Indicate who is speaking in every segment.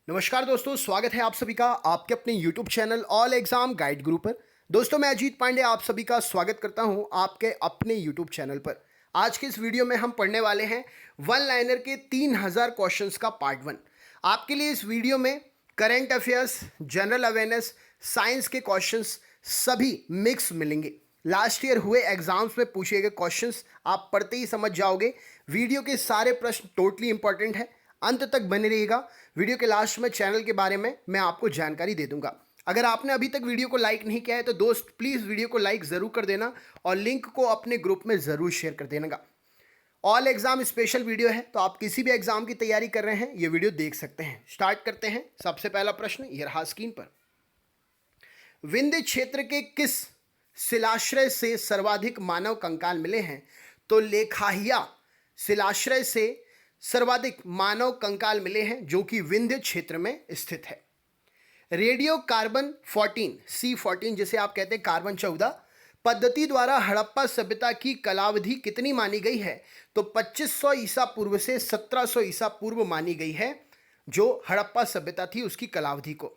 Speaker 1: नमस्कार दोस्तों, स्वागत है आप सभी का आपके अपने YouTube channel all exam guide गुरु पर। दोस्तों, मैं अजीत पांडे आप सभी का स्वागत करता हूं आपके अपने YouTube चैनल पर। आज के इस वीडियो में हम पढ़ने वाले हैं वन लाइनर के 3000 क्वेश्चंस का पार्ट 1। आपके लिए इस वीडियो में current affairs, general awareness, science के क्वेश्चंस सभी मिक्स मिलेंगे। लास्ट ईयर हुए एग्जाम्स में पूछे गए क्वेश्चंस आप पढ़ते ही समझ जाओगे। वीडियो के सारे प्रश्न टोटली इंपॉर्टेंट है, अंत तक बने रहिएगा। वीडियो के लास्ट में चैनल के बारे में मैं आपको जानकारी दे दूंगा। अगर आपने अभी तक वीडियो को लाइक नहीं किया है तो दोस्त प्लीज़ वीडियो को लाइक ज़रूर कर देना और लिंक को अपने ग्रुप में ज़रूर शेयर कर देना। ऑल एग्जाम स्पेशल वीडियो है, तो आप किसी भी एग्जाम की तैयारी कर रहे हैं ये वीडियो देख सकते हैं। स्टार्ट करते हैं। सबसे पहला प्रश्न ये रहा स्क्रीन पर। विंध्य क्षेत्र के किस शिलाश्रय से सर्वाधिक मानव कंकाल मिले हैं? तो लेखाहिया शिलाश्रय से सर्वाधिक मानव कंकाल मिले हैं जो कि विंध्य क्षेत्र में स्थित है। रेडियो कार्बन 14 C14 जिसे आप कहते हैं कार्बन 14 पद्धति द्वारा हड़प्पा सभ्यता की कालावधि कितनी मानी गई है? तो 2500 ईसा पूर्व से 1700 ईसा पूर्व मानी गई है जो हड़प्पा सभ्यता थी उसकी कालावधि को।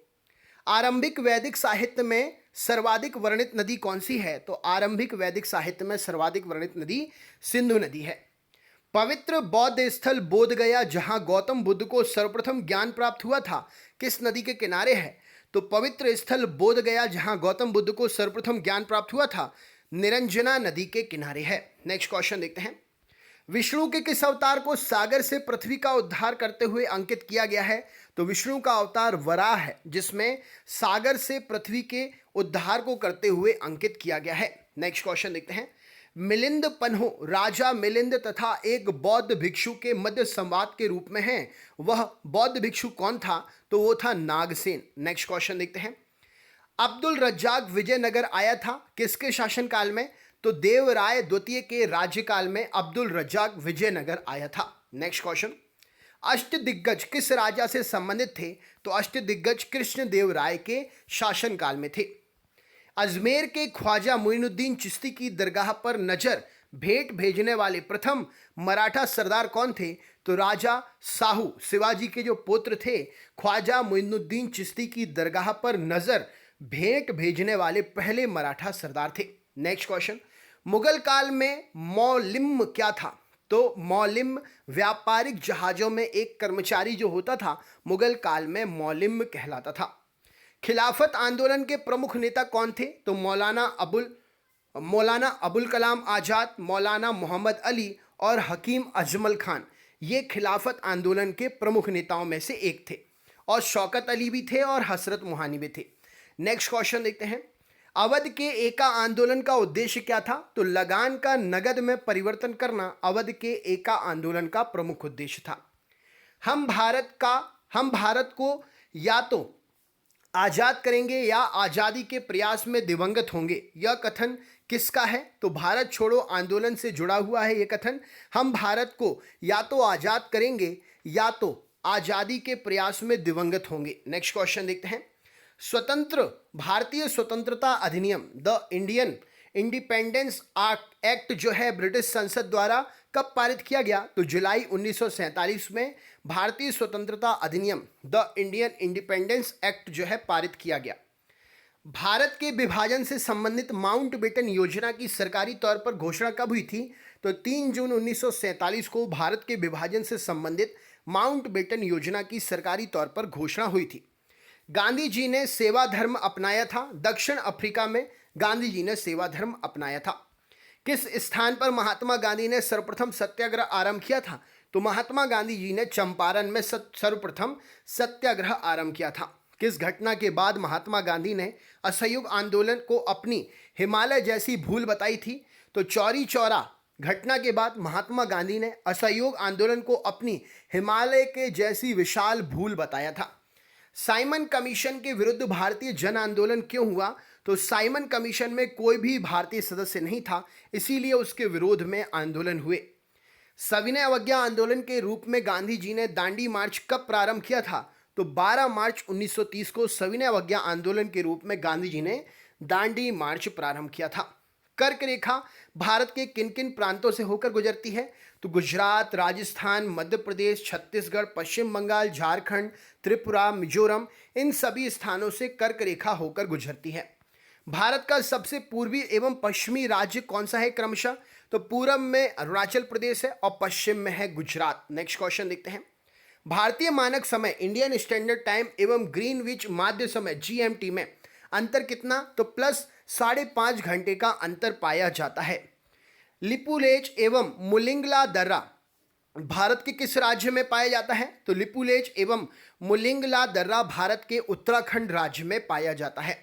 Speaker 1: आरंभिक वैदिक साहित्य में सर्वाधिक वर्णित नदी कौन सी है? तो आरंभिक वैदिक साहित्य में सर्वाधिक वर्णित नदी सिंधु नदी है। पवित्र बौद्ध स्थल बोध गया जहां गौतम बुद्ध को सर्वप्रथम ज्ञान प्राप्त हुआ था किस नदी के किनारे है? तो पवित्र स्थल बोध गया जहां गौतम बुद्ध को सर्वप्रथम ज्ञान प्राप्त हुआ था निरंजना नदी के किनारे है। नेक्स्ट क्वेश्चन देखते हैं। विष्णु के किस अवतार को सागर से पृथ्वी का उद्धार करते हुए अंकित किया गया है? तो विष्णु का अवतार वराह है जिसमें सागर से पृथ्वी के उद्धार को करते हुए अंकित किया गया है। नेक्स्ट क्वेश्चन देखते हैं। मिलिंद पन्हो राजा मिलिंद तथा एक बौद्ध भिक्षु के मध्य संवाद के रूप में है, वह बौद्ध भिक्षु कौन था? तो वो था नागसेन। नेक्स्ट क्वेश्चन देखते हैं। अब्दुल रज्जाक विजयनगर आया था किसके शासनकाल में? तो देवराय द्वितीय के राज्यकाल में अब्दुल रज्जाक विजयनगर आया था। Next question. अष्टदिग्गज किस राजा से संबंधित थे? तो अष्टदिग्गज कृष्णदेव राय के शासनकाल में थे। अजमेर के ख्वाजा मोइनुद्दीन चिश्ती की दरगाह पर नजर भेंट भेजने वाले प्रथम मराठा सरदार कौन थे? तो राजा साहू शिवाजी के जो पुत्र थे ख्वाजा मोइनुद्दीन चिश्ती की दरगाह पर नजर भेंट भेजने वाले पहले मराठा सरदार थे। Next question. मुगल काल में मौलिम क्या था? तो मौलिम व्यापारिक जहाजों में एक कर्मचारी जो होता था मुगल काल में मौलिम कहलाता था। खिलाफत आंदोलन के प्रमुख नेता कौन थे? तो मौलाना अबुल कलाम आज़ाद, मौलाना मोहम्मद अली और हकीम अजमल खान ये खिलाफत आंदोलन के प्रमुख नेताओं में से एक थे। और शौकत अली भी थे और हसरत मोहानी भी थे। नेक्स्ट क्वेश्चन देखते हैं। अवध के एका आंदोलन का उद्देश्य क्या था? तो लगान का नगद में परिवर्तन करना अवध के एका आंदोलन का प्रमुख उद्देश्य था। हम भारत को या तो आज़ाद करेंगे या आज़ादी के प्रयास में दिवंगत होंगे, यह कथन किसका है? तो भारत छोड़ो आंदोलन से जुड़ा हुआ है ये कथन। हम भारत को या तो आज़ाद करेंगे या तो आज़ादी के प्रयास में दिवंगत होंगे। नेक्स्ट क्वेश्चन देखते हैं। भारतीय स्वतंत्रता अधिनियम द इंडियन इंडिपेंडेंस एक्ट जो है ब्रिटिश संसद द्वारा कब पारित किया गया? तो जुलाई 1947 में भारतीय स्वतंत्रता अधिनियम द इंडियन इंडिपेंडेंस एक्ट जो है पारित किया गया। भारत के विभाजन से संबंधित माउंटबेटन योजना की सरकारी तौर पर घोषणा कब हुई थी? तो 3 जून 1947 को भारत के विभाजन से संबंधित माउंटबेटन योजना की सरकारी तौर पर घोषणा हुई थी। गांधी जी ने सेवा धर्म अपनाया था। दक्षिण अफ्रीका में गांधी जी ने सेवा धर्म अपनाया था। किस स्थान पर महात्मा गांधी ने सर्वप्रथम सत्याग्रह आरंभ किया था? तो महात्मा गांधी जी ने चंपारण में सर्वप्रथम सत्याग्रह आरंभ किया था। किस घटना के बाद महात्मा गांधी ने असहयोग आंदोलन को अपनी हिमालय जैसी भूल बताई थी? तो चौरी चौरा घटना के बाद महात्मा गांधी ने असहयोग आंदोलन को अपनी हिमालय के जैसी विशाल भूल बताया था। साइमन कमीशन के विरुद्ध भारतीय जन आंदोलन क्यों हुआ? तो साइमन कमीशन में कोई भी भारतीय सदस्य नहीं था, इसीलिए उसके विरोध में आंदोलन हुए। सविनय अवज्ञा आंदोलन के रूप में गांधी जी ने दांडी मार्च कब प्रारंभ किया था? तो 12 मार्च 1930 को सविनय अवज्ञा आंदोलन के रूप में गांधी जी ने दांडी मार्च प्रारंभ किया था। कर्क रेखा भारत के किन किन प्रांतों से होकर गुजरती है? तो गुजरात, राजस्थान, मध्य प्रदेश, छत्तीसगढ़, पश्चिम बंगाल, झारखंड, त्रिपुरा, मिजोरम, इन सभी स्थानों से कर्क रेखा होकर गुजरती है। भारत का सबसे पूर्वी एवं पश्चिमी राज्य कौन सा है क्रमशः? तो पूरब में अरुणाचल प्रदेश है और पश्चिम में है गुजरात। नेक्स्ट क्वेश्चन देखते हैं। भारतीय मानक समय इंडियन स्टैंडर्ड टाइम एवं ग्रीनविच माध्य समय जीएमटी में अंतर कितना? तो प्लस 5.5 घंटे का अंतर पाया जाता है। लिपुलेच एवं मुलिंगला दर्रा भारत के किस राज्य में पाया जाता है? तो लिपुलेच एवं मुलिंगला दर्रा भारत के उत्तराखंड राज्य में पाया जाता है।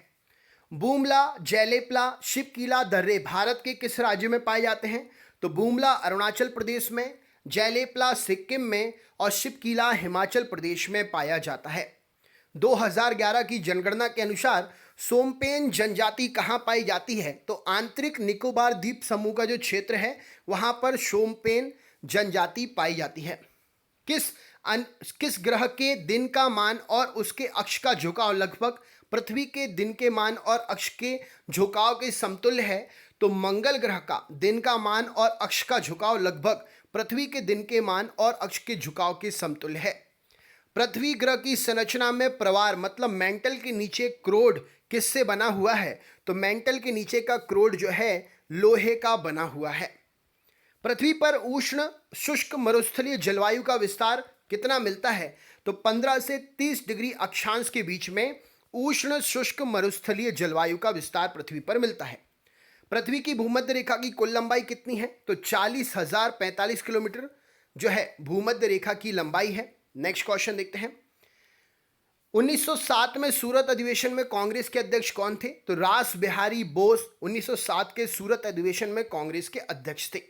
Speaker 1: बूमला, जैलेपला, शिवकीला दर्रे भारत के किस राज्य में पाए जाते हैं? तो बूमला अरुणाचल प्रदेश में, जैलेपला सिक्किम में और शिवकीला हिमाचल प्रदेश में पाया जाता है। 2011 की जनगणना के अनुसार सोमपेन जनजाति कहाँ पाई जाती है? तो आंतरिक निकोबार द्वीप समूह का जो क्षेत्र है वहाँ पर सोमपेन जनजाति पाई जाती है। किस ग्रह के दिन का मान और उसके अक्ष का झुकाव लगभग पृथ्वी के दिन के मान और अक्ष के झुकाव के समतुल्य है? तो मंगल ग्रह का दिन का मान और अक्ष का झुकाव लगभग पृथ्वी के दिन के मान और अक्ष के झुकाव के समतुल्य है। पृथ्वी ग्रह की संरचना में प्रवार मतलब मेंटल के नीचे क्रोड किससे बना हुआ है? तो मेंटल के नीचे का क्रोड जो है लोहे का बना हुआ है। पृथ्वी पर उष्ण शुष्क मरुस्थलीय जलवायु का विस्तार कितना मिलता है? तो 15 से 30 डिग्री अक्षांश के बीच में उष्ण शुष्क मरुस्थलीय जलवायु का विस्तार पृथ्वी पर मिलता है। पृथ्वी की भूमध्य रेखा की कुल लंबाई कितनी है? तो 40,045 किलोमीटर जो है भूमध्य रेखा की लंबाई है। नेक्स्ट क्वेश्चन देखते हैं। 1907 में सूरत अधिवेशन में कांग्रेस के अध्यक्ष कौन थे? तो रास बिहारी बोस 1907 के सूरत अधिवेशन में कांग्रेस के अध्यक्ष थे।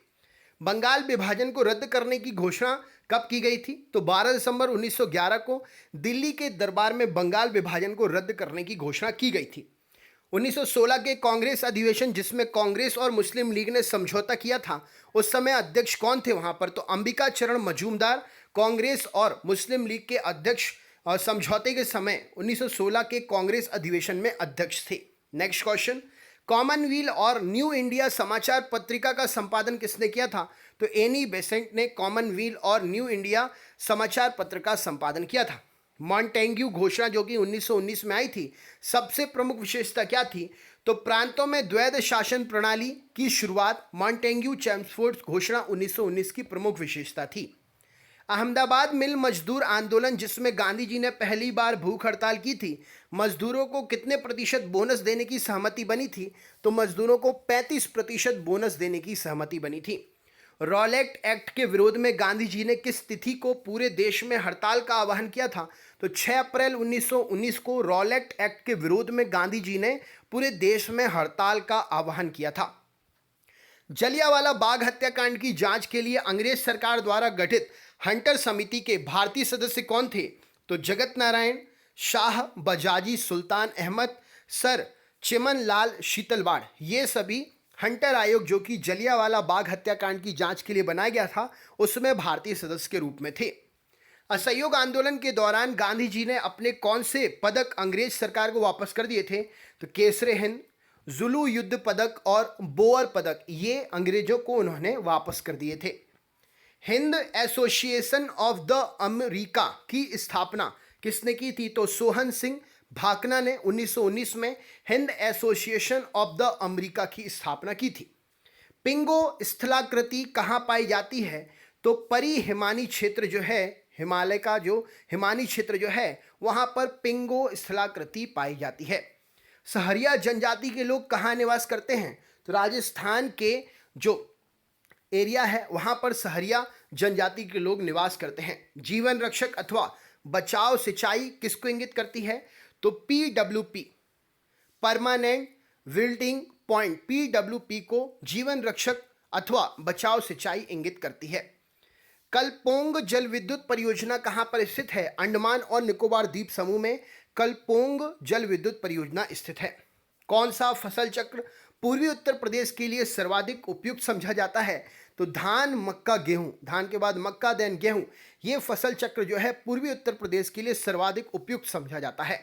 Speaker 1: बंगाल विभाजन को रद्द करने की घोषणा कब की गई थी? तो 12 दिसंबर 1911 को दिल्ली के दरबार में बंगाल विभाजन को रद्द करने की घोषणा की गई थी। 1916 के कांग्रेस अधिवेशन जिसमें कांग्रेस और मुस्लिम लीग ने समझौता किया था, उस समय अध्यक्ष कौन थे वहां पर? तो अंबिका चरण मजूमदार कांग्रेस और मुस्लिम लीग के अध्यक्ष और समझौते के समय 1916 के कांग्रेस अधिवेशन में अध्यक्ष थे। Next question. कॉमनवेल्थ और न्यू इंडिया समाचार पत्रिका का संपादन किसने किया था? तो एनी बेसेंट ने कॉमनवेल्थ और न्यू इंडिया समाचार पत्र का संपादन किया था। मॉन्टेग्यू घोषणा जो कि 1919 में आई थी, सबसे प्रमुख विशेषता क्या थी? तो प्रांतों में द्वैध शासन प्रणाली की शुरुआत मॉन्टेग्यू चैम्सफोर्ड घोषणा 1919 की प्रमुख विशेषता थी। अहमदाबाद मिल मजदूर आंदोलन जिसमें गांधी जी ने पहली बार भूख हड़ताल की थी, मजदूरों को कितने प्रतिशत बोनस देने की सहमति बनी थी? तो मजदूरों को 35% बोनस देने की सहमति बनी थी। रॉलेट एक्ट के विरोध में गांधी जी ने किस तिथि को पूरे देश में हड़ताल का आह्वान किया था? तो 6 अप्रैल 1919 को रॉलेट एक्ट के विरोध में गांधी जी ने पूरे देश में हड़ताल का आह्वान किया था। जलियांवाला बाग हत्याकांड की जांच के लिए अंग्रेज सरकार द्वारा गठित हंटर समिति के भारतीय सदस्य कौन थे? तो जगत नारायण, शाह बजाजी सुल्तान अहमद, सर चिमन लाल शीतलवाड़, ये सभी हंटर आयोग जो कि जलियांवाला बाग हत्याकांड की जांच के लिए बनाया गया था उसमें भारतीय सदस्य के रूप में थे। असहयोग आंदोलन के दौरान गांधी जी ने अपने कौन से पदक अंग्रेज सरकार को वापस कर दिए थे? तो केसरे हिंद, जुलू युद्ध पदक और बोअर पदक, ये अंग्रेजों को उन्होंने वापस कर दिए थे। Hind association of the America की स्थापना किसने की थी? तो सोहन सिंह भाकना ने 1919 में Hind association of the America की स्थापना की थी। पिंगो स्थलाकृति कहाँ पाई जाती है? तो परी हिमानी क्षेत्र जो है, हिमालय का जो हिमानी क्षेत्र जो है वहाँ पर पिंगो स्थलाकृति पाई जाती है। सहरिया जनजाति के लोग कहाँ निवास करते हैं? तो राजस्थान के जो एरिया है वहाँ पर सहरिया जनजाति के लोग निवास करते हैं। जीवन रक्षक अथवा बचाव सिंचाई किसको इंगित करती है? तो PWP परमानेंट विल्डिंग पॉइंट, PWP को जीवन रक्षक अथवा बचाव सिंचाई इंगित करती है। कलपोंग जल विद्युत परियोजना कहाँ पर स्थित है? अंडमान और निकोबार द्वीप समूह में कलपोंग जल विद्युत परियोजना स्थित है। कौन सा फसल चक्र पूर्वी उत्तर प्रदेश के लिए सर्वाधिक उपयुक्त समझा जाता है? तो धान, मक्का, गेहूं, धान के बाद मक्का देन गेहूं, ये फसल चक्र जो है पूर्वी उत्तर प्रदेश के लिए सर्वाधिक उपयुक्त समझा जाता है।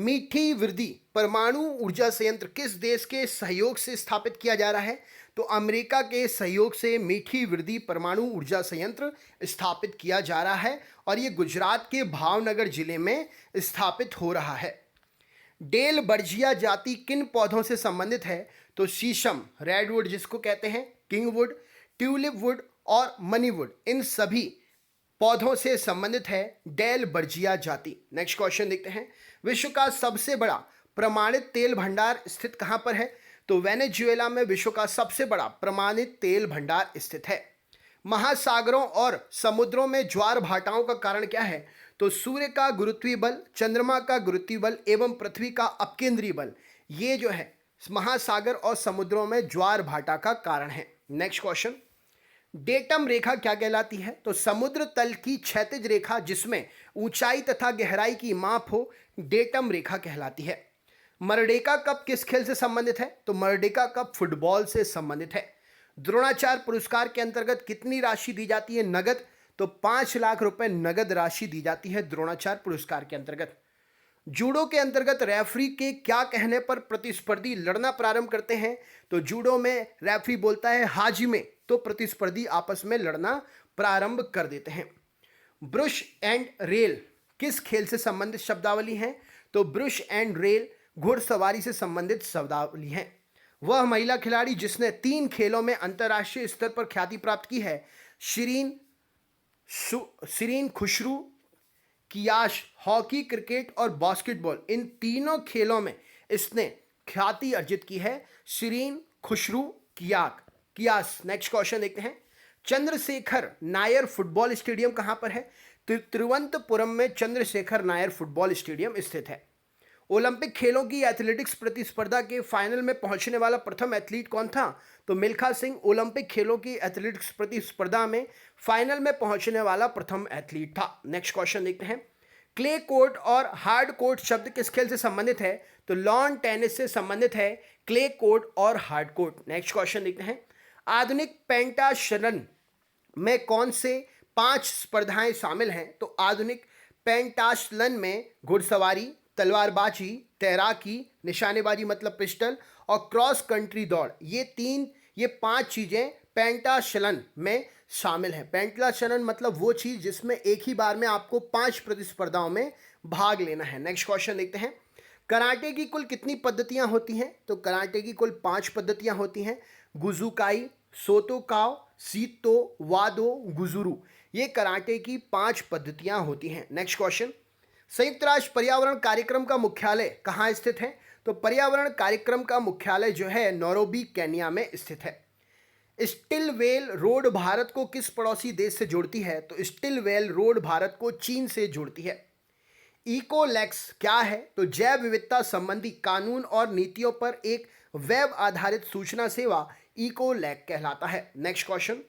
Speaker 1: मीठी वृद्धि परमाणु ऊर्जा संयंत्र किस देश के सहयोग से स्थापित किया जा रहा है? तो अमेरिका के सहयोग से मीठी वृद्धि परमाणु ऊर्जा संयंत्र स्थापित किया जा रहा है और ये गुजरात के भावनगर जिले में स्थापित हो रहा है। डेल बर्जिया जाति किन पौधों से संबंधित है? तो शीशम, रेडवुड जिसको कहते हैं, किंगवुड, ट्यूलिप वुड और मनीवुड, इन सभी पौधों से संबंधित है डेल बर्जिया जाति। नेक्स्ट क्वेश्चन देखते हैं। विश्व का सबसे बड़ा प्रमाणित तेल भंडार स्थित कहां पर है? तो वेनेजुएला में विश्व का सबसे बड़ा प्रमाणित तेल भंडार स्थित है। महासागरों और समुद्रों में ज्वार भाटाओं का कारण क्या है? तो सूर्य का गुरुत्वीय बल, चंद्रमा का गुरुत्वीय बल एवं पृथ्वी का अपकेंद्रीय बल, ये जो है महासागर और समुद्रों में ज्वार भाटा का कारण है। नेक्स्ट क्वेश्चन, डेटम रेखा क्या कहलाती है? तो समुद्र तल की क्षैतिज रेखा जिसमें ऊंचाई तथा गहराई की माप हो, डेटम रेखा कहलाती है। मरडेका कप किस खेल से संबंधित है? तो मरडेका कप फुटबॉल से संबंधित है। द्रोणाचार्य पुरस्कार के अंतर्गत कितनी राशि दी जाती है नगद? तो 5 लाख रुपए नगद राशि दी जाती है द्रोणाचार्य पुरस्कार के अंतर्गत। जूडो के अंतर्गत रेफरी के क्या कहने पर प्रतिस्पर्धी लड़ना प्रारंभ करते हैं? तो जूडो में रेफरी बोलता है हाजिमे, तो प्रतिस्पर्धी आपस में लड़ना प्रारंभ कर देते हैं। ब्रुश एंड रेल किस खेल से संबंधित शब्दावली है? तो ब्रुश एंड रेल घुड़सवारी से संबंधित शब्दावली है। वह महिला खिलाड़ी जिसने 3 खेलों में अंतर्राष्ट्रीय स्तर पर ख्याति प्राप्त की है, शिरीन खुशरू, कियाश, हॉकी, क्रिकेट और बास्केटबॉल, इन तीनों खेलों में इसने ख्याति अर्जित की है, शिरीन खुशरू, कियास। नेक्स्ट क्वेश्चन देखते हैं। चंद्रशेखर नायर फुटबॉल स्टेडियम कहां पर है? तो तिरुवनंतपुरम में चंद्रशेखर नायर फुटबॉल स्टेडियम स्थित है। ओलंपिक खेलों की एथलेटिक्स प्रतिस्पर्धा के फाइनल में पहुंचने वाला प्रथम एथलीट कौन था? तो मिल्खा सिंह ओलंपिक खेलों की एथलेटिक्स प्रतिस्पर्धा में फाइनल में पहुंचने वाला प्रथम एथलीट था। नेक्स्ट क्वेश्चन देखते हैं। क्ले कोर्ट और हार्ड कोर्ट शब्द किस खेल से संबंधित है? तो लॉन टेनिस से संबंधित है क्ले कोर्ट और हार्ड कोर्ट। नेक्स्ट क्वेश्चन देखते हैं। आधुनिक पेंटाशलन में कौन से 5 स्पर्धाएं शामिल हैं? तो आधुनिक पेंटाशलन में घुड़सवारी, तलवारबाजी, तैराकी, निशानेबाजी मतलब पिस्टल और क्रॉस कंट्री दौड़, ये 5 चीज़ें पेंटाशलन में शामिल हैं। पेंटाशलन मतलब वो चीज़ जिसमें एक ही बार में आपको 5 प्रतिस्पर्धाओं में भाग लेना है। नेक्स्ट क्वेश्चन देखते हैं। कराटे की कुल कितनी पद्धतियां होती हैं? तो कराटे की कुल 5 पद्धतियां होती हैं। गुजुकाई, सोतोकाव, सीतो, वादो, गुजुरू, ये कराटे की 5 पद्धतियां होती हैं। Next question. संयुक्त राष्ट्र पर्यावरण कार्यक्रम का मुख्यालय कहाँ स्थित है? तो पर्यावरण कार्यक्रम का मुख्यालय जो है नैरोबी, केन्या में स्थित है। स्टिलवेल रोड भारत को किस पड़ोसी देश से जोड़ती है? तो स्टिलवेल रोड भारत को चीन से जोड़ती है। इकोलैक्स क्या है? तो जैव विविधता संबंधी कानून और नीतियों पर एक वेब आधारित सूचना सेवा इकोलैक कहलाता है। Next question.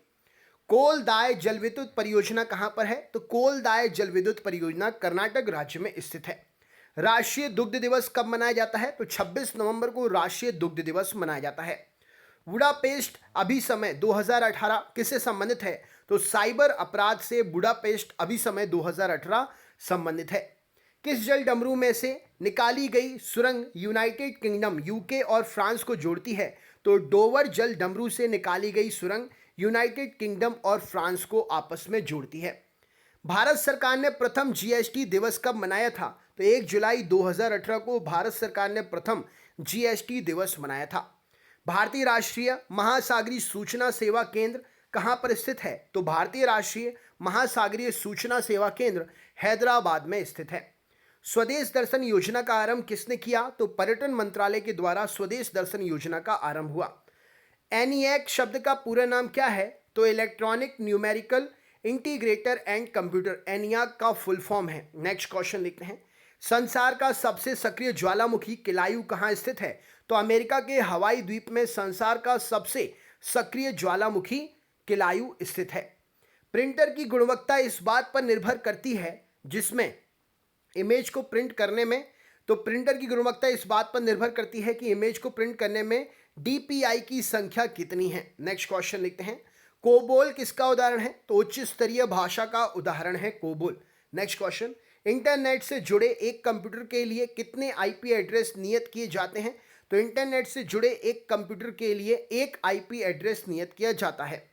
Speaker 1: कोलदाय जल विद्युत परियोजना कहां पर है? तो कोलदाय जल विद्युत परियोजना कर्नाटक राज्य में स्थित है। राष्ट्रीय दुग्ध दिवस कब मनाया जाता है? तो 26 नवंबर को राष्ट्रीय दुग्ध दिवस मनाया जाता है। बुडापेस्ट अभिसमय 2018 किससे संबंधित है? तो साइबर अपराध से बुडापेस्ट अभिसमय 2018 संबंधित है। किस जल डमरू में से निकाली गई सुरंग यूनाइटेड किंगडम, यूके और फ्रांस को जोड़ती है? तो डोवर जल डमरू से निकाली गई सुरंग यूनाइटेड किंगडम और फ्रांस को आपस में जोड़ती है। भारत सरकार ने प्रथम जीएसटी दिवस कब मनाया था? तो 1 जुलाई 2018 को भारत सरकार ने प्रथम जीएसटी दिवस मनाया था। भारतीय राष्ट्रीय महासागरीय सूचना सेवा केंद्र कहां पर स्थित है? तो भारतीय राष्ट्रीय महासागरीय सूचना सेवा केंद्र हैदराबाद में स्थित है। स्वदेश दर्शन योजना का आरंभ किसने किया? तो पर्यटन मंत्रालय के द्वारा स्वदेश दर्शन योजना का आरंभ हुआ। एनिएक शब्द का पूरा नाम क्या है? तो electronic numerical integrator and computer, ENIAC का फुल फॉर्म है। नेक्स्ट क्वेश्चन लिखते हैं। संसार का सबसे सक्रिय ज्वालामुखी किलायु कहाँ स्थित है? तो अमेरिका के हवाई द्वीप में संसार का सबसे सक्रिय ज्वालामुखी किलायु स्थित है। प्रिंटर की गुणवत्ता इस बात पर निर्भर करती है जिसमें इमेज को प्रिंट करने में, तो प्रिंटर की गुणवत्ता इस बात पर निर्भर करती है कि इमेज को प्रिंट करने में डीपीआई की संख्या कितनी है। नेक्स्ट क्वेश्चन लिखते हैं। कोबोल किसका उदाहरण है? तो उच्च स्तरीय भाषा का उदाहरण है कोबोल। Next question. इंटरनेट से जुड़े एक कंप्यूटर के लिए कितने आईपी एड्रेस नियत किए जाते हैं? तो इंटरनेट से जुड़े एक कंप्यूटर के लिए एक आईपी एड्रेस नियत किया जाता है।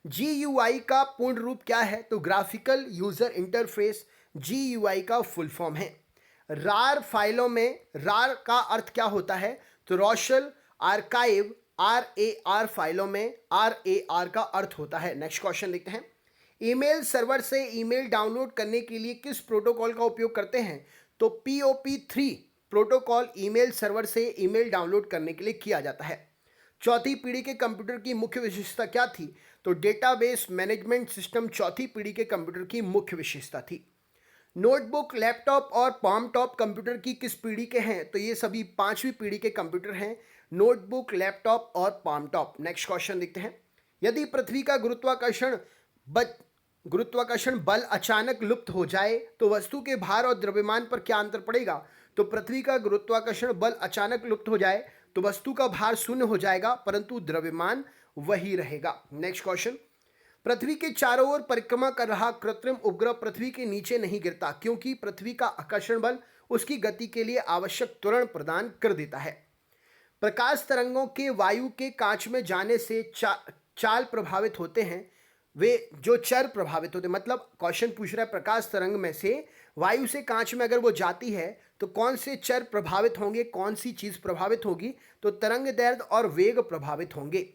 Speaker 1: GUI का पूर्ण रूप क्या है? तो ग्राफिकल यूजर इंटरफेस GUI का फुल फॉर्म है। रार फाइलों में रार का अर्थ क्या होता है? तो रोशल आर्काइव RAR फाइलों में RAR का अर्थ होता है। नेक्स्ट क्वेश्चन देखते हैं। ईमेल सर्वर से ईमेल डाउनलोड करने के लिए किस प्रोटोकॉल का उपयोग करते हैं? तो POP3 प्रोटोकॉल ईमेल सर्वर से ईमेल डाउनलोड करने के लिए किया जाता है। चौथी पीढ़ी के कंप्यूटर की मुख्य विशेषता क्या थी? तो डेटाबेस मैनेजमेंट सिस्टम चौथी पीढ़ी के कंप्यूटर की मुख्य विशेषता थी। नोटबुक, लैपटॉप और पाम टॉप कंप्यूटर की किस पीढ़ी के हैं? तो ये सभी पांचवी पीढ़ी के कंप्यूटर हैं, नोटबुक, लैपटॉप और पाम टॉप। नेक्स्ट क्वेश्चन देखते हैं। यदि पृथ्वी का गुरुत्वाकर्षण बल अचानक लुप्त हो जाए तो वस्तु के भार और द्रव्यमान पर क्या अंतर पड़ेगा? तो पृथ्वी का गुरुत्वाकर्षण बल अचानक लुप्त हो जाए तो वस्तु का भार शून्य हो जाएगा परंतु द्रव्यमान वही रहेगा। Next question. पृथ्वी के चारों ओर परिक्रमा कर रहा कृत्रिम उपग्रह पृथ्वी के नीचे नहीं गिरता क्योंकि पृथ्वी का आकर्षण बल उसकी गति के लिए आवश्यक त्वरण प्रदान कर देता है। प्रकाश तरंगों के वायु के कांच में जाने से चाल प्रभावित होते हैं, वे जो चर प्रभावित होते हैं। मतलब क्वेश्चन पूछ रहा है प्रकाश तरंग में से वायु से कांच में अगर वो जाती है तो कौन से चर प्रभावित होंगे, कौन सी चीज प्रभावित होगी? तो तरंग दैर्ध्य और वेग प्रभावित होंगे।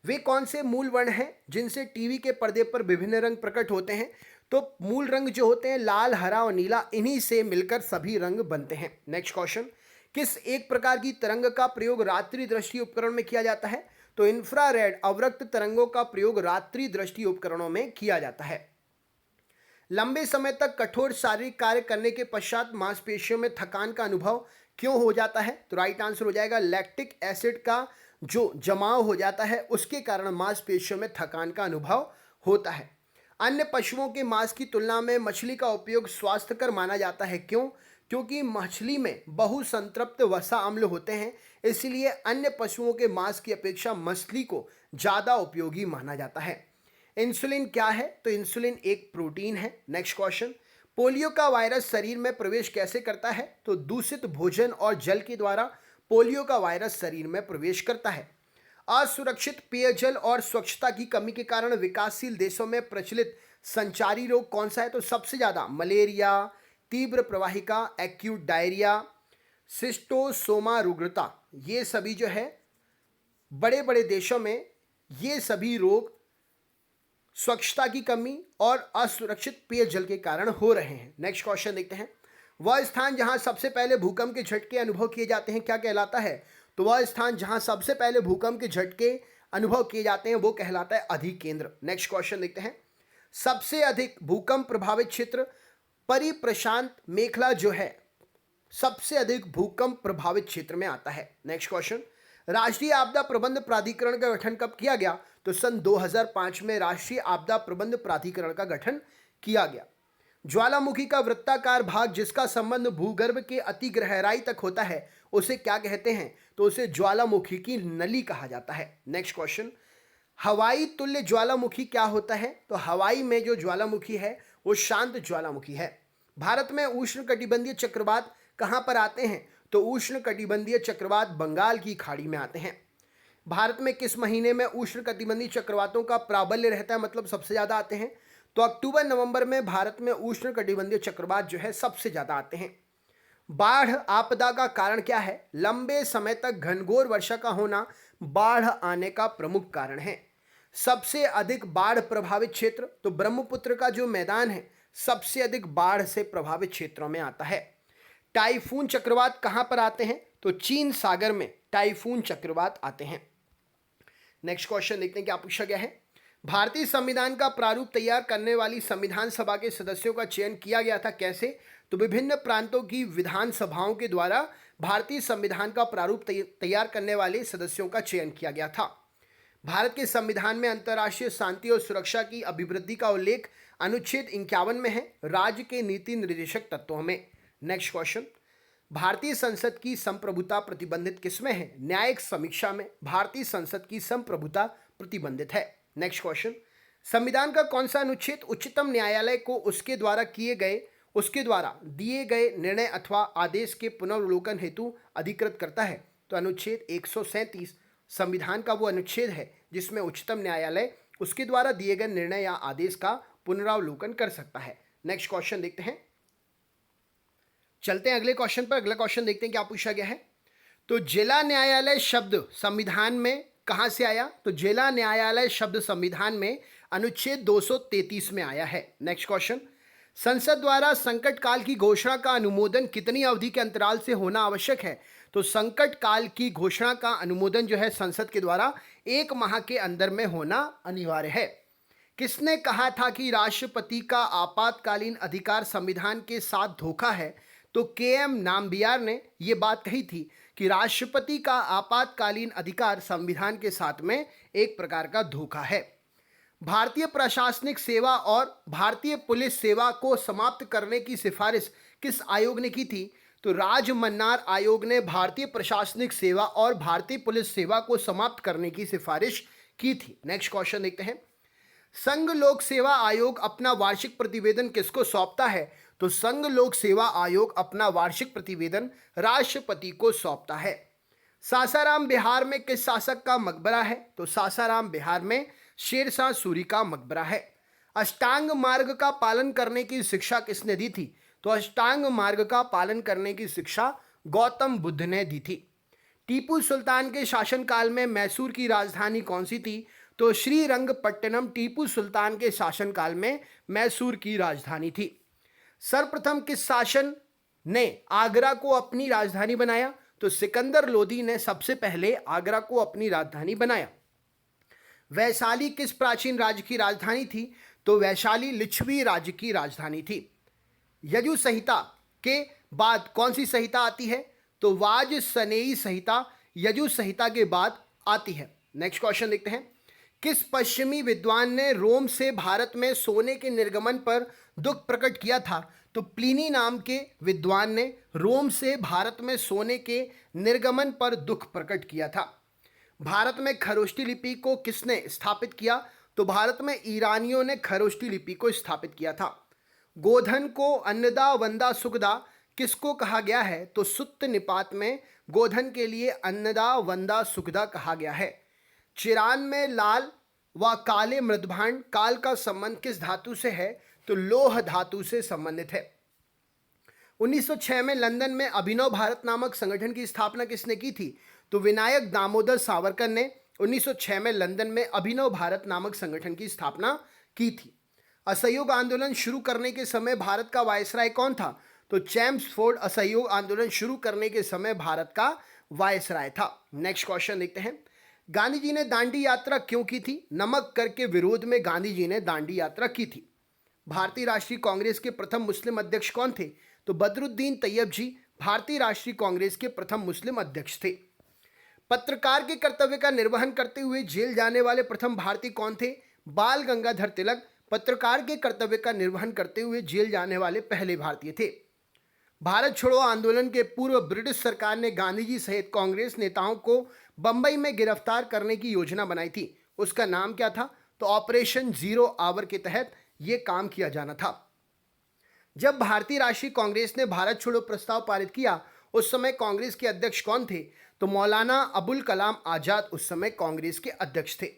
Speaker 1: वे कौन से मूल वर्ण हैं जिनसे टीवी के पर्दे पर विभिन्न रंग प्रकट होते हैं? तो मूल रंग जो होते हैं लाल, हरा और नीला, इन्हीं से मिलकर सभी रंग बनते हैं। Next question. किस एक प्रकार की तरंग का प्रयोग रात्रि दृष्टि उपकरण में किया जाता है? तो इंफ्रारेड अवरक्त तरंगों का प्रयोग रात्रि दृष्टि उपकरणों में किया जाता है। लंबे समय तक कठोर शारीरिक कार्य करने के पश्चात मांसपेशियों में थकान का अनुभव क्यों हो जाता है? तो राइट आंसर हो जाएगा लैक्टिक एसिड का जो जमाव हो जाता है उसके कारण मांसपेशियों में थकान का अनुभव होता है। अन्य पशुओं के मांस की तुलना में मछली का उपयोग स्वास्थ्यकर माना जाता है। क्यों? क्योंकि मछली में बहुसंतृप्त वसा अम्ल होते हैं, इसलिए अन्य पशुओं के मांस की अपेक्षा मछली को ज़्यादा उपयोगी माना जाता है। इंसुलिन क्या है? तो इंसुलिन एक प्रोटीन है। Next question. पोलियो का वायरस शरीर में प्रवेश कैसे करता है? तो दूषित भोजन और जल के द्वारा पोलियो का वायरस शरीर में प्रवेश करता है। असुरक्षित पेयजल और स्वच्छता की कमी के कारण विकासशील देशों में प्रचलित संचारी रोग कौन सा है? तो सबसे ज़्यादा मलेरिया, तीव्र प्रवाहिका, एक्यूट डायरिया, सिस्टोसोमा रुग्णता, ये सभी जो है बड़े बड़े देशों में ये सभी रोग स्वच्छता की कमी और असुरक्षित पेयजल के कारण हो रहे हैं। नेक्स्ट क्वेश्चन देखते हैं। वह स्थान जहां सबसे पहले भूकंप के झटके अनुभव किए जाते हैं क्या कहलाता है? तो वह स्थान जहां सबसे पहले भूकंप के झटके अनुभव किए जाते हैं वो कहलाता है अधिकेंद्र। नेक्स्ट क्वेश्चन देखते हैं। सबसे अधिक भूकंप प्रभावित क्षेत्र परिप्रशांत मेखला जो है सबसे अधिक भूकंप प्रभावित क्षेत्र में आता है। Next question. राष्ट्रीय आपदा प्रबंध प्राधिकरण का गठन कब किया गया? तो सन 2005 में राष्ट्रीय आपदा प्रबंध प्राधिकरण का गठन किया गया। ज्वालामुखी का वृत्ताकार भाग जिसका संबंध भूगर्भ के अति गहराई तक होता है उसे क्या कहते हैं? तो उसे ज्वालामुखी की नली कहा जाता है। Next question. हवाई तुल्य ज्वालामुखी क्या होता है? तो हवाई में जो ज्वालामुखी है वो शांत ज्वालामुखी है। भारत में उष्णकटिबंधीय चक्रवात कहाँ पर आते हैं? तो उष्णकटिबंधीय चक्रवात बंगाल की खाड़ी में आते हैं। भारत में किस महीने में उष्णकटिबंधीय चक्रवातों का प्राबल्य रहता है, मतलब सबसे ज़्यादा आते हैं? तो अक्टूबर नवंबर में भारत में उष्णकटिबंधीय चक्रवात जो है सबसे ज़्यादा आते हैं। बाढ़ आपदा का कारण क्या है? लंबे समय तक घनघोर वर्षा का होना बाढ़ आने का प्रमुख कारण है। सबसे अधिक बाढ़ प्रभावित क्षेत्र? तो ब्रह्मपुत्र का जो मैदान है सबसे अधिक बाढ़ से प्रभावित क्षेत्रों में आता है। टाइफून चक्रवात कहां पर आते हैं? तो चीन सागर में टाइफून चक्रवात आते हैं। नेक्स्ट क्वेश्चन देखते हैं क्या पूछा गया है। भारतीय संविधान का प्रारूप तैयार करने वाली संविधान सभा के सदस्यों का चयन किया गया था कैसे? तो विभिन्न प्रांतों की विधानसभाओं के द्वारा भारतीय संविधान का प्रारूप तैयार करने वाले सदस्यों का चयन किया गया था। भारत के संविधान में अंतर्राष्ट्रीय शांति और सुरक्षा की अभिवृद्धि का उल्लेख अनुच्छेद 51 में है, राज्य के नीति निर्देशक तत्वों में। Next question. भारतीय संसद की संप्रभुता प्रतिबंधित किसमें है? न्यायिक समीक्षा में भारतीय संसद की संप्रभुता प्रतिबंधित है। Next question. संविधान का कौन सा अनुच्छेद उच्चतम न्यायालय को उसके द्वारा किए गए उसके द्वारा दिए गए निर्णय अथवा आदेश के पुनर्वलोकन हेतु अधिकृत करता है। तो अनुच्छेद 137 संविधान का वो अनुच्छेद है जिसमें उच्चतम न्यायालय उसके द्वारा दिए गए निर्णय या आदेश का पुनरावलोकन कर सकता है। नेक्स्ट क्वेश्चन देखते हैं, चलते हैं अगले क्वेश्चन पर। अगला क्वेश्चन देखते हैं क्या पूछा गया है। तो जिला न्यायालय शब्द संविधान में कहां से आया? तो जिला न्यायालय शब्द संविधान में अनुच्छेद 233 में आया है। नेक्स्ट क्वेश्चन, संसद द्वारा संकट काल की घोषणा का अनुमोदन कितनी अवधि के अंतराल से होना आवश्यक है? तो संकट काल की घोषणा का अनुमोदन जो है संसद के द्वारा 1 माह के अंदर में होना अनिवार्य है। किसने कहा था कि राष्ट्रपति का आपातकालीन अधिकार संविधान के साथ धोखा है? तो के.एम. नामबियार ने यह बात कही थी कि राष्ट्रपति का आपातकालीन अधिकार संविधान के साथ में एक प्रकार का धोखा है। भारतीय प्रशासनिक सेवा और भारतीय पुलिस सेवा को समाप्त करने की सिफारिश किस आयोग ने की थी? तो राजमन्नार आयोग ने भारतीय प्रशासनिक सेवा और भारतीय पुलिस सेवा को समाप्त करने की सिफारिश की थी। नेक्स्ट क्वेश्चन देखते हैं, संघ लोक सेवा आयोग अपना वार्षिक प्रतिवेदन किसको सौंपता है? तो संघ लोक सेवा आयोग अपना वार्षिक प्रतिवेदन राष्ट्रपति को सौंपता है। सासाराम बिहार में किस शासक का मकबरा है? तो सासाराम बिहार में शेरशाह सूरी का मकबरा है। अष्टांग मार्ग का पालन करने की शिक्षा किसने दी थी? तो अष्टांग मार्ग का पालन करने की शिक्षा गौतम बुद्ध ने दी थी। टीपू सुल्तान के शासनकाल में मैसूर की राजधानी कौन सी थी? तो श्रीरंगपट्टनम टीपू सुल्तान के शासनकाल में मैसूर की राजधानी थी। सर्वप्रथम किस शासन ने आगरा को अपनी राजधानी बनाया? तो सिकंदर लोदी ने सबसे पहले आगरा को अपनी राजधानी बनाया। वैशाली किस प्राचीन राज्य की राजधानी थी? तो वैशाली लिच्छवी राज्य की राजधानी थी। यजु संहिता के बाद कौन सी संहिता आती है? तो वाजसनेयी संहिता यजु संहिता के बाद आती है। नेक्स्ट क्वेश्चन देखते हैं, किस पश्चिमी विद्वान ने रोम से भारत में सोने के निर्गमन पर दुख प्रकट किया था? तो प्लिनी नाम के विद्वान ने रोम से भारत में सोने के निर्गमन पर दुख प्रकट किया था। भारत में खरोष्टी लिपि को किसने स्थापित किया? तो भारत में ईरानियों ने खरोष्टी लिपि को स्थापित किया था। गोधन को अन्नदा वंदा सुखदा किसको कहा गया है? तो सुत्त निपात में गोधन के लिए अन्नदा वंदा सुखदा कहा गया है। चिरान में लाल व काले मृदभांड काल का संबंध किस धातु से है? तो लौह धातु से संबंधित है। 1906 में लंदन में अभिनव भारत नामक संगठन की स्थापना किसने की थी? तो विनायक दामोदर सावरकर ने 1906 में लंदन में अभिनव भारत नामक संगठन की स्थापना की थी। असहयोग आंदोलन शुरू करने के समय भारत का वायसराय कौन था? तो चैम्सफोर्ड असहयोग आंदोलन शुरू करने के समय भारत का वायसराय था। नेक्स्ट क्वेश्चन देखते हैं, गांधी जी ने दांडी यात्रा क्यों की थी? नमक कर के विरोध में गांधी जी ने दांडी यात्रा की थी। भारतीय राष्ट्रीय कांग्रेस के प्रथम मुस्लिम अध्यक्ष कौन थे? तो बदरुद्दीन तैयब जी भारतीय राष्ट्रीय कांग्रेस के प्रथम मुस्लिम अध्यक्ष थे। पत्रकार के कर्तव्य का निर्वहन करते हुए जेल जाने वाले प्रथम भारतीय कौन थे? बाल गंगाधर तिलक पत्रकार के कर्तव्य का निर्वहन करते हुए जेल जाने वाले पहले भारतीय थे। भारत छोड़ो आंदोलन के पूर्व ब्रिटिश सरकार ने गांधी जी सहित कांग्रेस नेताओं को बंबई में गिरफ्तार करने की योजना बनाई थी। उसका नाम क्या था? तो ऑपरेशन जीरो आवर के तहत यह काम किया जाना था। जब भारतीय राष्ट्रीय कांग्रेस ने भारत छोड़ो प्रस्ताव पारित किया उस समय कांग्रेस के अध्यक्ष कौन थे? तो मौलाना अबुल कलाम आजाद उस समय कांग्रेस के अध्यक्ष थे।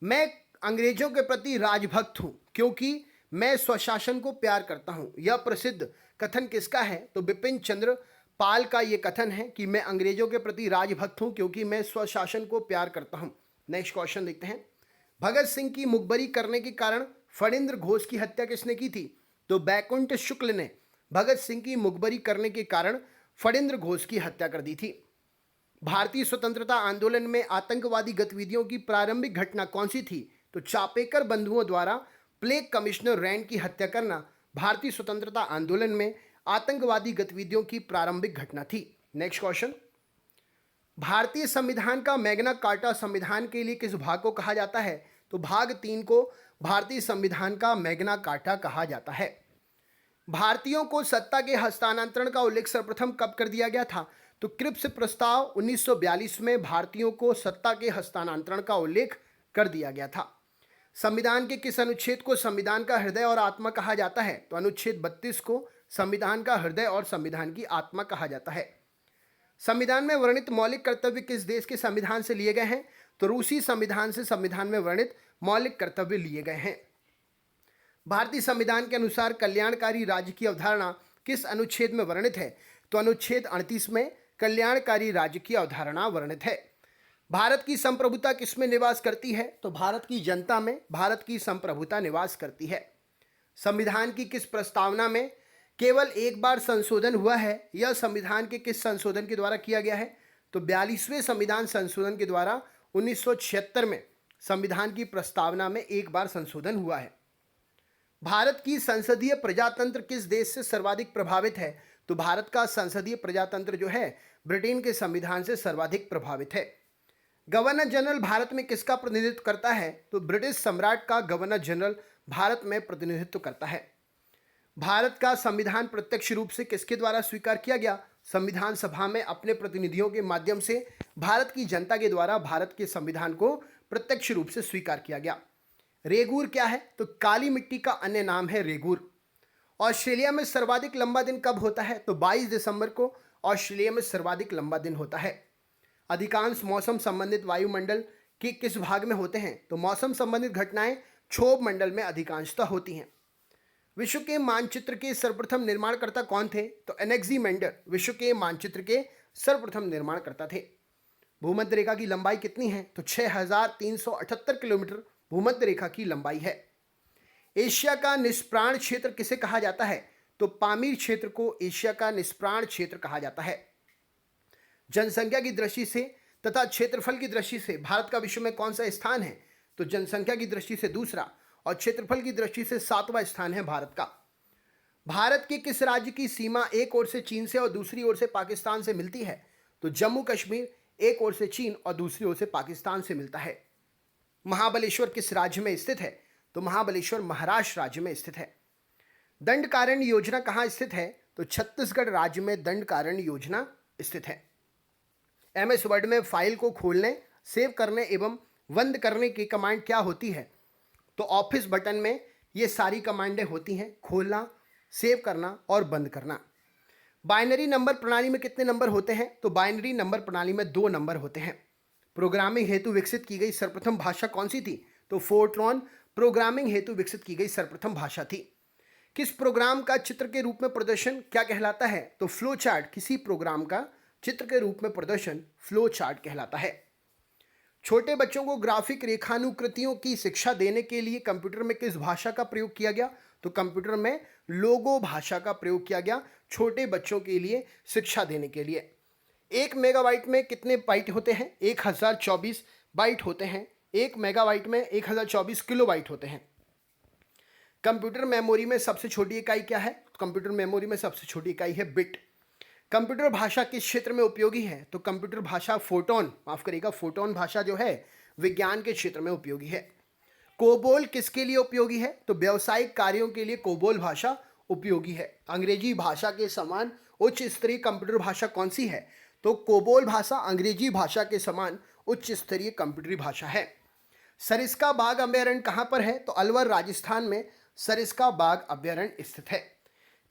Speaker 1: मैं अंग्रेजों के प्रति राजभक्त हूं क्योंकि मैं स्वशासन को प्यार करता हूं। यह प्रसिद्ध कथन किसका है? तो बिपिन चंद्र पाल का यह कथन है कि मैं अंग्रेजों के प्रति राजभक्त हूं क्योंकि मैं स्वशासन को प्यार करता हूं। नेक्स्ट क्वेश्चन देखते हैं, भगत सिंह की मुखबरी करने के कारण फणींद्र घोष की हत्या किसने की थी? तो बैकुंठ शुक्ल ने भगत सिंह की मुखबरी करने के कारण फणींद्र घोष की हत्या कर दी थी। भारतीय स्वतंत्रता आंदोलन में आतंकवादी गतिविधियों की प्रारंभिक घटना कौन सी थी? तो चापेकर बंधुओं द्वारा प्लेग कमिश्नर रैंड की हत्या करना भारतीय स्वतंत्रता आंदोलन में आतंकवादी गतिविधियों की प्रारंभिक घटना थी। नेक्स्ट क्वेश्चन, भारतीय संविधान का मैग्ना कार्टा संविधान के लिए किस भाग को कहा जाता है? तो भाग 3 को भारतीय संविधान का मैग्ना कार्टा कहा जाता है। भारतीयों को सत्ता के हस्तांतरण का उल्लेख सर्वप्रथम कब कर दिया गया था? तो क्रिप्स प्रस्ताव 1942 में भारतीयों को सत्ता के हस्तांतरण का उल्लेख कर दिया गया था। संविधान के किस अनुच्छेद को संविधान का हृदय और आत्मा कहा जाता है? तो अनुच्छेद 32 को संविधान का हृदय और संविधान की आत्मा कहा जाता है। संविधान में वर्णित मौलिक कर्तव्य किस देश के संविधान से लिए गए हैं? तो रूसी संविधान से संविधान में वर्णित मौलिक कर्तव्य लिए गए हैं। भारतीय संविधान के अनुसार कल्याणकारी राज्य की अवधारणा किस अनुच्छेद में वर्णित है? तो अनुच्छेद 38 में कल्याणकारी राज्य की अवधारणा वर्णित है। भारत की संप्रभुता किसमें निवास करती है? तो भारत की जनता में भारत की संप्रभुता निवास करती है। संविधान की किस प्रस्तावना में केवल एक बार संशोधन हुआ है? यह संविधान के किस संशोधन के द्वारा किया गया है? तो 42वें संविधान संशोधन के द्वारा 1976 में संविधान की प्रस्तावना में एक बार संशोधन हुआ है। भारत की संसदीय प्रजातंत्र किस देश से सर्वाधिक प्रभावित है? तो भारत का संसदीय प्रजातंत्र जो है ब्रिटेन के संविधान से सर्वाधिक प्रभावित है। गवर्नर जनरल भारत में किसका प्रतिनिधित्व करता है? तो ब्रिटिश सम्राट का गवर्नर जनरल भारत में प्रतिनिधित्व करता है। भारत का संविधान प्रत्यक्ष रूप से किसके द्वारा स्वीकार किया गया? संविधान सभा में अपने प्रतिनिधियों के माध्यम से भारत की जनता के द्वारा भारत के संविधान को प्रत्यक्ष रूप से स्वीकार किया गया। रेगूर क्या है? तो काली मिट्टी का अन्य नाम है रेगूर। ऑस्ट्रेलिया में सर्वाधिक लंबा दिन कब होता है? तो 22 दिसंबर को ऑस्ट्रेलिया में सर्वाधिक लंबा दिन होता है। अधिकांश मौसम संबंधित वायुमंडल के किस भाग में होते हैं? तो मौसम संबंधित घटनाएं क्षोभ मंडल में अधिकांशतः होती हैं। विश्व के मानचित्र के सर्वप्रथम निर्माणकर्ता कौन थे? तो एनेक्सीमेंडर विश्व के मानचित्र के सर्वप्रथम निर्माणकर्ता थे। भूमध्य रेखा की लंबाई कितनी है? तो 6378 किलोमीटर भूमध्य रेखा की लंबाई है। एशिया का निष्प्राण क्षेत्र किसे कहा जाता है? तो पामीर क्षेत्र को एशिया का निष्प्राण क्षेत्र कहा जाता है। जनसंख्या की दृष्टि से तथा क्षेत्रफल की दृष्टि से भारत का विश्व में कौन सा स्थान है? तो जनसंख्या की दृष्टि से दूसरा और क्षेत्रफल की दृष्टि से 7वां स्थान है भारत का। भारत के किस राज्य की सीमा एक ओर से चीन से और दूसरी ओर से पाकिस्तान से मिलती है? तो जम्मू कश्मीर एक ओर से चीन और दूसरी ओर से पाकिस्तान से मिलता है। महाबलेश्वर किस राज्य में स्थित है? तो महाबलेश्वर महाराष्ट्र राज्य में स्थित है। दंडकारण्य योजना कहाँ स्थित है? तो छत्तीसगढ़ राज्य में दंडकारण्य योजना स्थित है। MS वर्ड में फाइल को खोलने, सेव करने एवं बंद करने की कमांड क्या होती है? तो ऑफिस बटन में ये सारी कमांडें होती हैं, खोलना, सेव करना और बंद करना। बाइनरी नंबर प्रणाली में कितने नंबर होते हैं? तो बाइनरी नंबर प्रणाली में 2 नंबर होते हैं। प्रोग्रामिंग हेतु विकसित की गई सर्वप्रथम भाषा कौन सी थी? तो फोर्ट्रॉन प्रोग्रामिंग हेतु विकसित की गई सर्वप्रथम भाषा थी। किस प्रोग्राम का चित्र के रूप में प्रदर्शन क्या कहलाता है? तो फ्लो चार्ट किसी प्रोग्राम का चित्र के रूप में प्रदर्शन फ्लो चार्ट कहलाता है। छोटे बच्चों को ग्राफिक रेखानुकृतियों की शिक्षा देने के लिए कंप्यूटर में किस भाषा का प्रयोग किया गया? तो कंप्यूटर में लोगो भाषा का प्रयोग किया गया छोटे बच्चों के लिए शिक्षा देने के लिए। 1 मेगाबाइट में कितने बाइट होते हैं? 1024 बाइट होते हैं। 1 मेगाबाइट में 1024 किलोबाइट होते हैं। कंप्यूटर मेमोरी में सबसे छोटी इकाई क्या है? कंप्यूटर मेमोरी में सबसे छोटी इकाई है बिट। कंप्यूटर भाषा किस क्षेत्र में उपयोगी है? तो कंप्यूटर भाषा फोटोन भाषा जो है विज्ञान के क्षेत्र में उपयोगी है। कोबोल किसके लिए उपयोगी है? तो व्यावसायिक कार्यों के लिए कोबोल भाषा उपयोगी है। अंग्रेजी भाषा के समान उच्च स्तरीय कंप्यूटर भाषा कौन सी है? तो कोबोल भाषा अंग्रेजी भाषा के समान उच्च स्तरीय कंप्यूटरी भाषा है। सरिस्का बाघ अभयारण्य कहाँ पर है? तो अलवर राजस्थान में सरिस्का बाघ अभयारण्य स्थित है।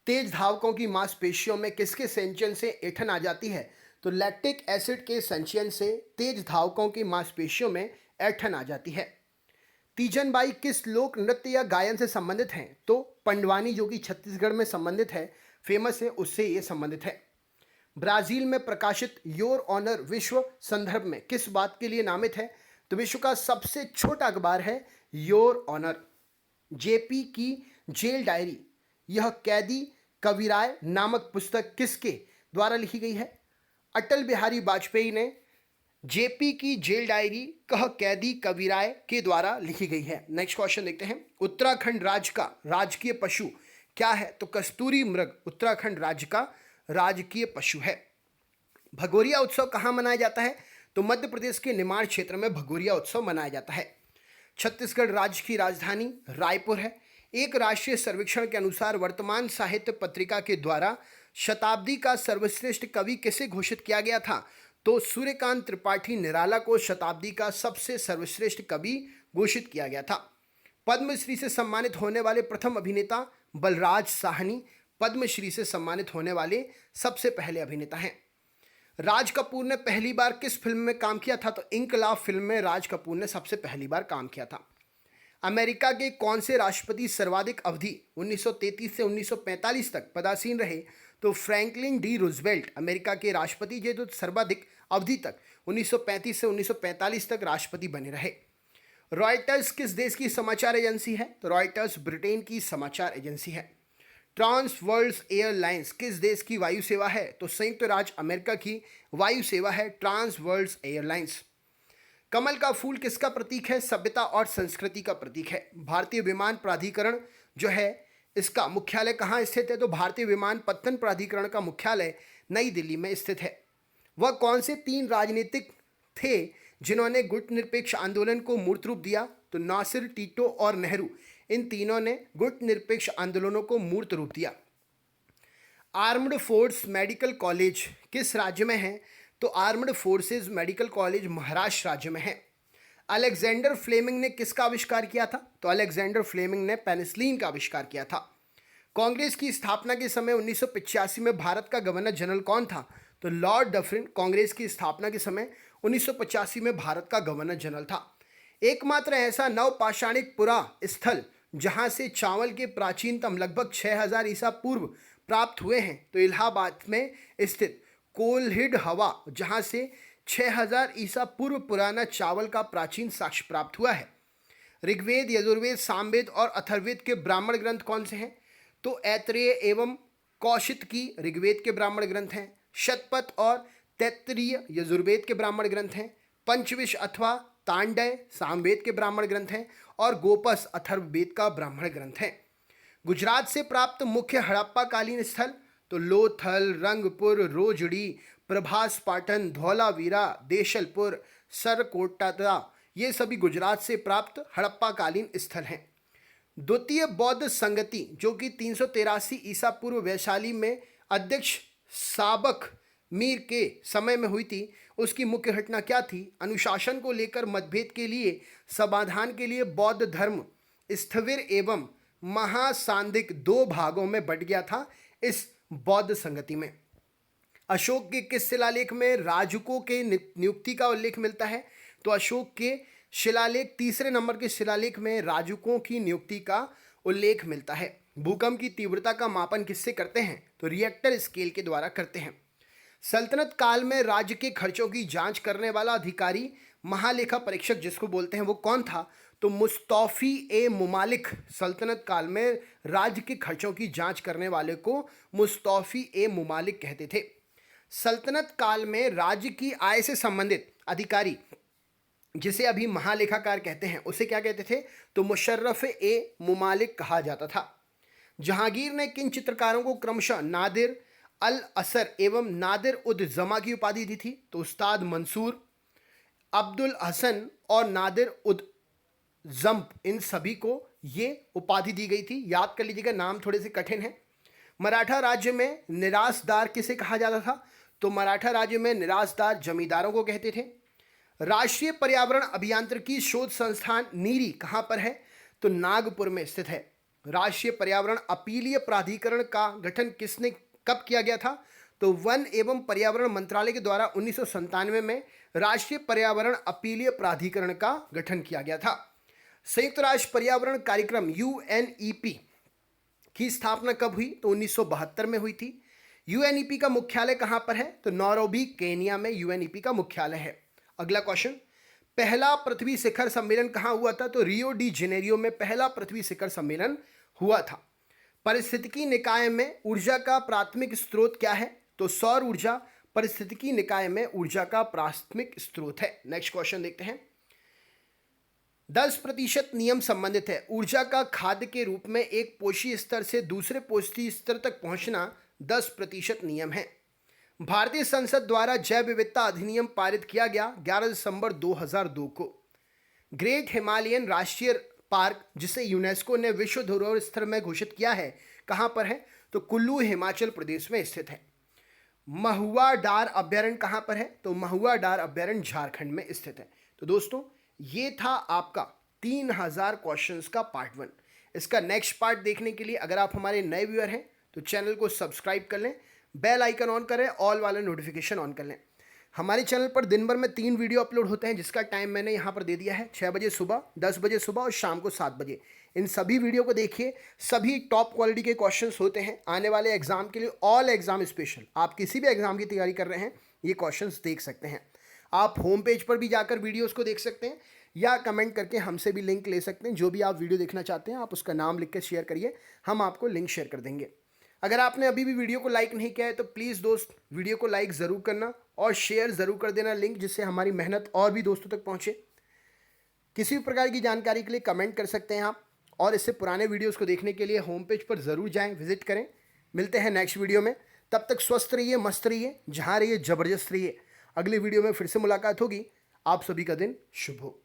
Speaker 1: तेज धावकों की मांसपेशियों में किसके संचयन से ऐंठन आ जाती है? तो लैक्टिक एसिड के संचयन से तेज धावकों की मांसपेशियों में ऐंठन आ जाती है। तीजनबाई किस लोक नृत्य या गायन से संबंधित हैं? तो पंडवानी जो कि छत्तीसगढ़ में संबंधित है, फेमस है, उससे ये संबंधित है। ब्राजील में प्रकाशित योर ऑनर विश्व संदर्भ में किस बात के लिए नामित है? तो विश्व का सबसे छोटा अखबार है योर ऑनर। जेपी की जेल डायरी यह कैदी कविराय नामक पुस्तक किसके द्वारा लिखी गई है? अटल बिहारी वाजपेयी ने जेपी की जेल डायरी कह कैदी कविराय के द्वारा लिखी गई है। नेक्स्ट क्वेश्चन देखते हैं। उत्तराखंड राज्य का राजकीय पशु क्या है? तो कस्तूरी मृग उत्तराखंड राज्य का राजकीय पशु है। भगोरिया उत्सव कहाँ मनाया जाता है? तो मध्य प्रदेश के निमाड़ क्षेत्र में भगोरिया उत्सव मनाया जाता है। छत्तीसगढ़ राज्य की राजधानी रायपुर है। एक राष्ट्रीय सर्वेक्षण के अनुसार वर्तमान साहित्य पत्रिका के द्वारा शताब्दी का सर्वश्रेष्ठ कवि किसे घोषित किया गया था? तो सूर्यकांत त्रिपाठी निराला को शताब्दी का सबसे सर्वश्रेष्ठ कवि घोषित किया गया था। पद्मश्री से सम्मानित होने वाले प्रथम अभिनेता बलराज साहनी पद्मश्री से सम्मानित होने वाले सबसे पहले अभिनेता हैं। राज कपूर ने पहली बार किस फिल्म में काम किया था? तो इनकलाब फिल्म में राज कपूर ने सबसे पहली बार काम किया था। अमेरिका के कौन से राष्ट्रपति सर्वाधिक अवधि 1933 से 1945 तक पदासीन रहे? तो फ्रैंकलिन डी रूजवेल्ट अमेरिका के राष्ट्रपति जे जो सर्वाधिक अवधि तक 1935 से 1945 तक राष्ट्रपति बने रहे। रॉयटर्स किस देश की समाचार एजेंसी है? तो रॉयटर्स ब्रिटेन की समाचार एजेंसी है। ट्रांस वर्ल्ड एयरलाइंस किस देश की वायु सेवा है? तो संयुक्त राज्य अमेरिका की वायु सेवा है ट्रांस वर्ल्ड एयरलाइंस। कमल का फूल किसका प्रतीक है? सभ्यता और संस्कृति का प्रतीक है। भारतीय विमान प्राधिकरण जो है इसका मुख्यालय कहाँ स्थित है? तो भारतीय विमानपत्तन प्राधिकरण का मुख्यालय नई दिल्ली में स्थित है। वह कौन से 3 राजनीतिक थे जिन्होंने गुटनिरपेक्ष आंदोलन को मूर्त रूप दिया? तो नासिर, टीटो और नेहरू, इन तीनों ने गुटनिरपेक्ष आंदोलनों को मूर्त रूप दिया। आर्म्ड फोर्स मेडिकल कॉलेज किस राज्य में है? तो armed forces medical college Maharashtra राज्य में है। अलेक्जेंडर फ्लेमिंग ने किसका आविष्कार किया था? तो अलेक्जेंडर फ्लेमिंग ने पेनिसिलिन का आविष्कार किया था। कांग्रेस की स्थापना के समय 1985 में भारत का गवर्नर जनरल कौन था? तो लॉर्ड डफरिन कांग्रेस की स्थापना के समय 1985 में भारत का गवर्नर जनरल था। एकमात्र ऐसा नवपाषाणिक पुरा स्थल जहां से चावल के प्राचीनतम लगभग 6000 ईसा पूर्व प्राप्त हुए हैं तो इलाहाबाद में स्थित कोल्हिड हवा, जहां से 6000 ईसा पूर्व पुराना चावल का प्राचीन साक्ष्य प्राप्त हुआ है। ऋग्वेद, यजुर्वेद, सामवेद और अथर्ववेद के ब्राह्मण ग्रंथ कौन से हैं? तो ऐत्रेय एवं कौशिक की ऋग्वेद के ब्राह्मण ग्रंथ हैं। शतपथ और तैत्तिरीय यजुर्वेद के ब्राह्मण ग्रंथ हैं। पंचविश अथवा तांडय सामवेद के ब्राह्मण ग्रंथ हैं और गोपस अथर्ववेद का ब्राह्मण ग्रंथ है। गुजरात से प्राप्त मुख्य हड़प्पा कालीन स्थल? तो लोथल, रंगपुर, रोजड़ी, प्रभास पाटन, धौलावीरा, देशलपुर, सरकोटा, ये सभी गुजरात से प्राप्त हड़प्पा कालीन स्थल हैं। द्वितीय बौद्ध संगति जो कि 383 ईसा पूर्व वैशाली में अध्यक्ष साबक मीर के समय में हुई थी, उसकी मुख्य घटना क्या थी? अनुशासन को लेकर मतभेद के लिए समाधान के लिए बौद्ध धर्म स्थविर एवं महासांदिक 2 भागों में बंट गया था। इस बौद्ध संगति में अशोक के किस शिलालेख में राजकों के नियुक्ति का उल्लेख मिलता है? तो अशोक के शिलालेख 3 नंबर के शिलालेख में राजकों की नियुक्ति का उल्लेख मिलता है। भूकंप की तीव्रता का मापन किससे करते हैं? तो रिएक्टर स्केल के द्वारा करते हैं। सल्तनत काल में राज्य के खर्चों की जांच करने वाला अधिकारी महालेखा परीक्षक जिसको बोलते हैं वो कौन था? तो मुस्तौफी ए मुमालिक सल्तनत काल में राज्य के खर्चों की जांच करने वाले को मुस्तौफी ए मुमालिक कहते थे। सल्तनत काल में राज्य की आय से संबंधित अधिकारी जिसे अभी महालेखाकार कहते हैं उसे क्या कहते थे? तो मुशर्रफ ए मुमालिक कहा जाता था। जहांगीर ने किन चित्रकारों को क्रमशः नादिर अल असर एवं नादिर उद जमा की उपाधि दी थी? तो उस्ताद मंसूर, अब्दुल हसन और नादिर उद जम्प, इन सभी को ये उपाधि दी गई थी। याद कर लीजिएगा, नाम थोड़े से कठिन है। मराठा राज्य में निरासदार किसे कहा जाता था? तो मराठा राज्य में निरासदार जमींदारों को कहते थे। राष्ट्रीय पर्यावरण अभियांत्रिकी शोध संस्थान नीरी कहाँ पर है? तो नागपुर में स्थित है। राष्ट्रीय पर्यावरण अपीलीय प्राधिकरण का गठन किसने कब किया गया था? तो वन एवं पर्यावरण मंत्रालय के द्वारा 1997 में राष्ट्रीय पर्यावरण अपीलीय प्राधिकरण का गठन किया गया था। संयुक्त राष्ट्र पर्यावरण कार्यक्रम UNEP की स्थापना कब हुई? तो 1972 में हुई थी। UNEP का मुख्यालय कहाँ पर है? तो नैरोबी केनिया में UNEP का मुख्यालय है। अगला क्वेश्चन, पहला पृथ्वी शिखर सम्मेलन कहाँ हुआ था? तो रियो डी जेनेरियो में पहला पृथ्वी शिखर सम्मेलन हुआ था। पारिस्थितिकी निकाय में ऊर्जा का प्राथमिक स्रोत क्या है? तो सौर ऊर्जा पारिस्थितिकी निकाय में ऊर्जा का प्राथमिक स्रोत है। नेक्स्ट क्वेश्चन देखते हैं। 10% नियम संबंधित है। ऊर्जा का खाद्य के रूप में एक पोषी स्तर से दूसरे पोषी स्तर तक पहुंचना 10% नियम है। भारतीय संसद द्वारा जैव विविधता अधिनियम पारित किया गया 11 दिसंबर 2002 को। ग्रेट हिमालयन राष्ट्रीय पार्क जिसे यूनेस्को ने विश्व धरोहर स्थल में घोषित किया है कहाँ पर है? तो कुल्लू हिमाचल प्रदेश में स्थित है। महुआ डार अभ्यारण्य कहाँ पर है? तो महुआ डार अभ्यारण्य झारखंड में स्थित है। तो दोस्तों ये था आपका 3000 क्वेश्चंस का पार्ट 1। इसका नेक्स्ट पार्ट देखने के लिए अगर आप हमारे नए व्यूअर हैं तो चैनल को सब्सक्राइब कर लें, बेल आइकन ऑन करें, ऑल वाला नोटिफिकेशन ऑन कर लें। हमारे चैनल पर दिन भर में 3 वीडियो अपलोड होते हैं, जिसका टाइम मैंने यहाँ पर दे दिया है 6 बजे सुबह, 10 बजे सुबह और शाम को 7 बजे। इन सभी वीडियो को देखिए, सभी टॉप क्वालिटी के क्वेश्चंस होते हैं आने वाले एग्जाम के लिए, ऑल एग्जाम स्पेशल। आप किसी भी एग्जाम की तैयारी कर रहे हैं ये क्वेश्चंस देख सकते हैं। आप होम पेज पर भी जाकर वीडियोज़ को देख सकते हैं या कमेंट करके हमसे भी लिंक ले सकते हैं। जो भी आप वीडियो देखना चाहते हैं आप उसका नाम लिख के शेयर करिए, हम आपको लिंक शेयर कर देंगे। अगर आपने अभी भी वीडियो को लाइक नहीं किया है तो प्लीज़ दोस्त वीडियो को लाइक ज़रूर करना और शेयर ज़रूर कर देना लिंक, जिससे हमारी मेहनत और भी दोस्तों तक पहुँचे। किसी भी प्रकार की जानकारी के लिए कमेंट कर सकते हैं आप, और इससे पुराने वीडियोज़ को देखने के लिए होम पेज पर ज़रूर जाएँ, विजिट करें। मिलते हैं नेक्स्ट वीडियो में, तब तक स्वस्थ रहिए, मस्त रहिए, जहाँ रहिए ज़बरदस्त रहिए। अगली वीडियो में फिर से मुलाकात होगी। आप सभी का दिन शुभ हो।